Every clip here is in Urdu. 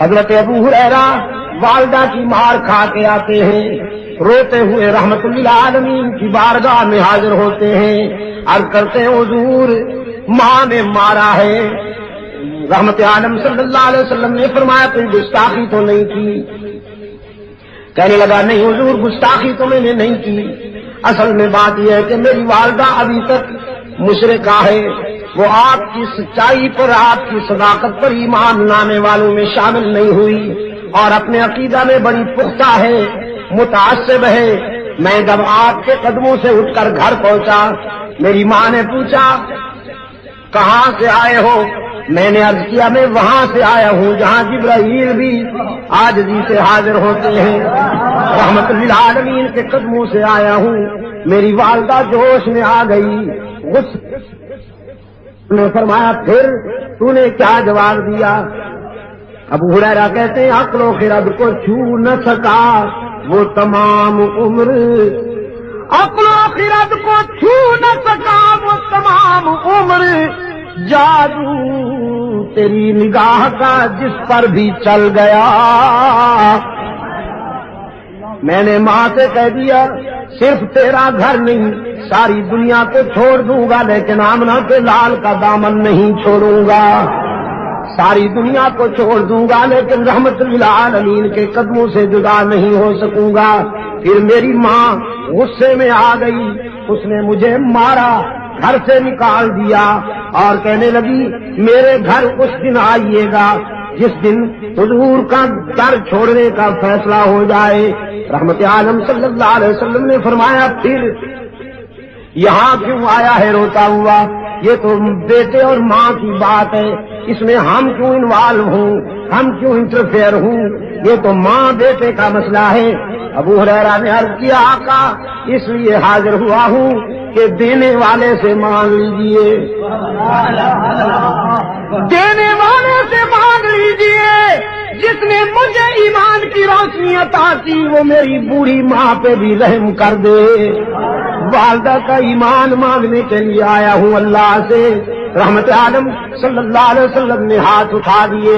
حضرت ابو ہریرہ والدہ کی مار کھا کے آتے ہیں، روتے ہوئے رحمت للعالمین کی بارگاہ میں حاضر ہوتے ہیں، عرض کرتے ہیں حضور ماں نے مارا ہے۔ رحمت عالم صلی اللہ علیہ وسلم نے فرمایا کوئی گستاخی تو نہیں کی؟ کہنے لگا نہیں حضور گستاخی تو میں نے نہیں کی، اصل میں بات یہ ہے کہ میری والدہ ابھی تک مشرکہ ہے، وہ آپ کی سچائی پر آپ کی صداقت پر ایمان لانے والوں میں شامل نہیں ہوئی اور اپنے عقیدہ میں بڑی پختہ ہے، متعصب ہے۔ میں جب آپ کے قدموں سے اٹھ کر گھر پہنچا، میری ماں نے پوچھا کہاں سے آئے ہو؟ میں نے عرض کیا میں وہاں سے آیا ہوں جہاں جبرائیل بھی عاجزی سے حاضر ہوتے ہیں، رحمت للعالمین کے قدموں سے آیا ہوں۔ میری والدہ جوش میں آ گئی، نے فرمایا پھر تو نے کیا جواب دیا؟ ابو ہریرہ کہتے ہیں عقل و خرد کو چھو نہ سکا وہ تمام عمر، عقل و خرد کو چھو نہ سکا وہ تمام عمر، جادو تیری نگاہ کا جس پر بھی چل گیا۔ میں نے ماں سے کہہ دیا صرف تیرا گھر نہیں ساری دنیا کو چھوڑ دوں گا لیکن آمنہ کے لال کا دامن نہیں چھوڑوں گا، ساری دنیا کو چھوڑ دوں گا لیکن رحمت للعالمین کے قدموں سے جدا نہیں ہو سکوں گا۔ پھر میری ماں غصے میں آ گئی، اس نے مجھے مارا، گھر سے نکال دیا اور کہنے لگی میرے گھر اس دن آئیے گا جس دن حضور کا در چھوڑنے کا فیصلہ ہو جائے۔ رحمت عالم صلی اللہ علیہ وسلم نے فرمایا پھر یہاں کیوں آیا ہے روتا ہوا؟ یہ تو بیٹے اور ماں کی بات ہے، اس میں ہم کیوں انوالو ہوں، ہم کیوں انٹرفیئر ہوں؟ یہ تو ماں بیٹے کا مسئلہ ہے۔ ابو ہریرہ نے عرض کیا آقا اس لیے حاضر ہوا ہوں کہ دینے والے سے مانگ لیجئے، دینے والے سے مانگ لیجئے، جس نے مجھے ایمان کی روشنی عطا کی وہ میری بوڑھی ماں پہ بھی رحم کر دے۔ والدہ کا ایمان مانگنے کے لیے آیا ہوں اللہ سے۔ رحمت عالم صلی اللہ علیہ وسلم نے ہاتھ اٹھا دیے،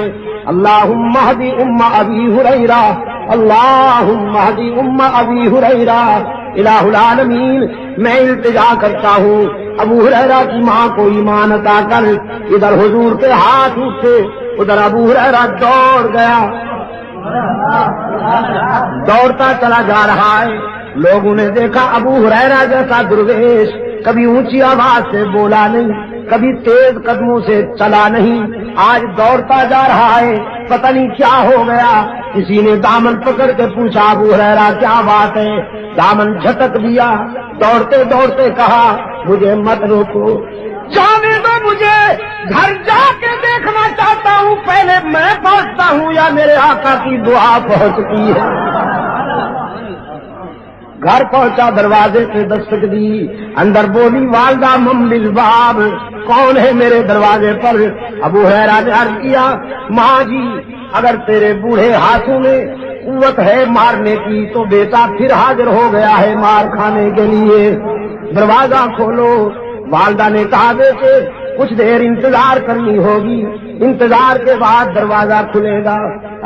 اللہم اہدی ام ابی ہریرہ، اللہم اہدی ام ابی ہریرہ۔ الہ العالمین میں التجا کرتا ہوں ابو ہریرہ کی ماں کو ایمان عطا کر۔ ادھر حضور کے ہاتھ اٹھے، ادھر ابو ہریرہ دوڑ گیا، دوڑتا چلا جا رہا ہے۔ لوگوں نے دیکھا ابو ہریرہ جیسا درویش کبھی اونچی آواز سے بولا نہیں، کبھی تیز قدموں سے چلا نہیں، آج دوڑتا جا رہا ہے، پتہ نہیں کیا ہو گیا۔ کسی نے دامن پکڑ کے پوچھا ابو ہریرہ کیا بات ہے؟ دامن جھٹک دیا، دوڑتے دوڑتے کہا مجھے مت روکو، جانے دو مجھے، گھر جا کے دیکھنا چاہتا ہوں پہلے میں پہنچتا ہوں یا میرے آقا کی دعا پہنچتی ہے۔ گھر پہنچا، دروازے پہ دستک دی، اندر بولی والدہ من بالباب، کون ہے میرے دروازے پر؟ ابو ہریرہ نے عرض کیا ماں جی اگر تیرے بوڑھے ہاتھوں میں قوت ہے مارنے کی تو بیٹا پھر حاضر ہو گیا ہے مار کھانے کے لیے، دروازہ کھولو۔ والدہ نے کہا بیٹے کچھ دیر انتظار کرنی ہوگی، انتظار کے بعد دروازہ کھلے گا۔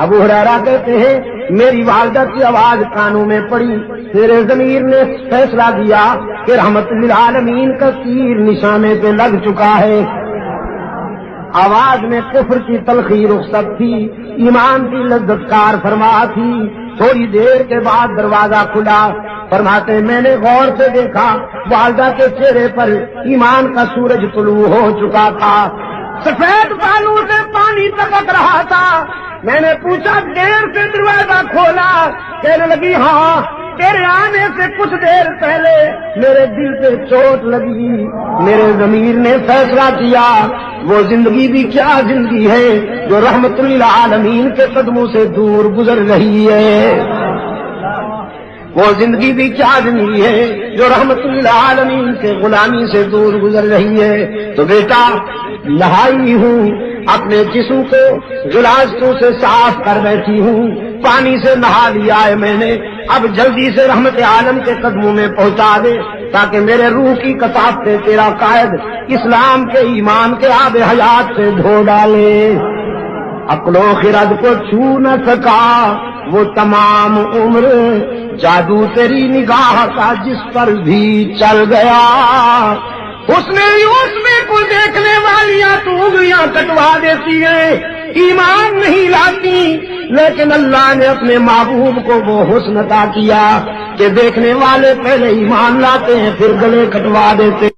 ابو ہریرہ کہتے ہیں میری والدہ کی آواز کانوں میں پڑی، میرے ضمیر نے فیصلہ دیا کہ رحمت للعالمین کا تیر نشانے پہ لگ چکا ہے۔ آواز میں کفر کی تلخی رخصت تھی، ایمان کی لذت کار فرما تھی۔ تھوڑی دیر کے بعد دروازہ کھلا، فرماتے میں نے غور سے دیکھا والدہ کے چہرے پر ایمان کا سورج طلوع ہو چکا تھا، سفید بالوں سے پانی ٹپک رہا تھا۔ میں نے پوچھا دیر سے دروازہ کھولا؟ کہنے لگی ہاں تیرے آنے سے کچھ دیر پہلے میرے دل پہ چوٹ لگی، میرے ضمیر نے فیصلہ کیا وہ زندگی بھی کیا زندگی ہے جو رحمت للعالمین کے قدموں سے دور گزر رہی ہے، وہ زندگی بھی کیا زندگی ہے جو رحمت للعالمین کے غلامی سے دور گزر رہی ہے۔ تو بیٹا نہائی ہوں، اپنے جسم کو غلاظتوں سے صاف کر بیٹھی ہوں، پانی سے نہا لیا ہے میں نے، اب جلدی سے رحمت عالم کے قدموں میں پہنچا دے تاکہ میرے روح کی کثافت تیرا قائد اسلام کے ایمان کے آب حیات سے دھو ڈالے۔ عقل و خرد کو چھو نہ سکا وہ تمام عمر جادو تیری نگاہ کا جس پر بھی چل گیا اس میں کو دیکھنے والیاں تو انگلیاں کٹوا دیتی ہیں ایمان نہیں لاتی لیکن اللہ نے اپنے محبوب کو وہ حسن عطا کیا کہ دیکھنے والے پہلے ایمان لاتے ہیں پھر گلے کٹوا دیتے